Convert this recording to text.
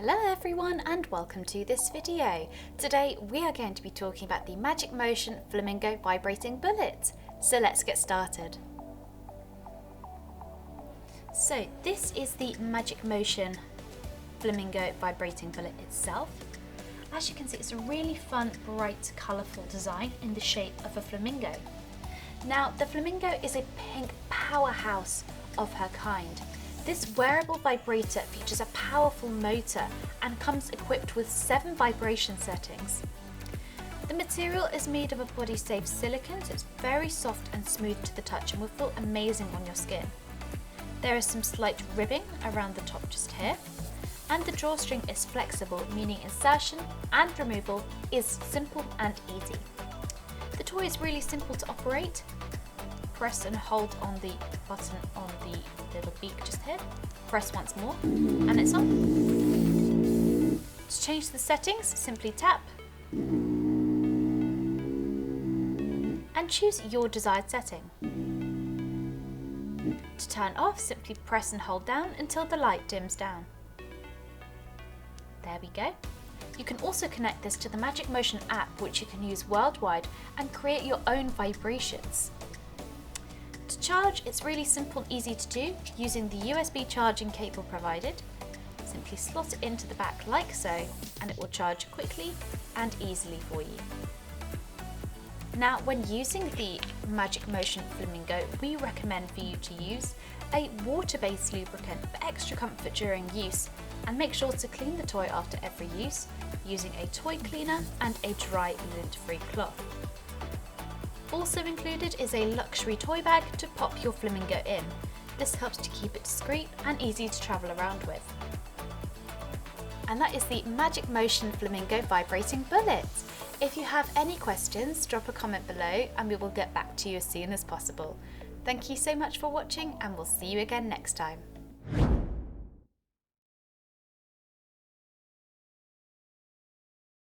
Hello everyone and welcome to this video. Today we are going to be talking about the Magic Motion Flamingo vibrating bullet. So let's get started. So this is the Magic Motion Flamingo vibrating bullet itself. As you can see, it's a really fun, bright, colourful design in the shape of a flamingo. Now the flamingo is a pink powerhouse of her kind. This wearable vibrator features a powerful motor and comes equipped with 7 vibration settings. The material is made of a body-safe silicone, so it's very soft and smooth to the touch and will feel amazing on your skin. There is some slight ribbing around the top just here, and the drawstring is flexible, meaning insertion and removal is simple and easy. The toy is really simple to operate. Press and hold on the button on the little beak just here. Press once more and it's on. To change the settings, simply tap and choose your desired setting. To turn off, simply press and hold down until the light dims down. There we go. You can also connect this to the Magic Motion app, which you can use worldwide and create your own vibrations. To charge, it's really simple and easy to do using the USB charging cable provided. Simply slot it into the back like so and it will charge quickly and easily for you. Now when using the Magic Motion Flamingo, we recommend for you to use a water-based lubricant for extra comfort during use, and make sure to clean the toy after every use using a toy cleaner and a dry lint-free cloth. Also included is a luxury toy bag to pop your flamingo in. This helps to keep it discreet and easy to travel around with. And that is the Magic Motion Flamingo vibrating bullet. If you have any questions, drop a comment below and we will get back to you as soon as possible. Thank you so much for watching and we'll see you again next time.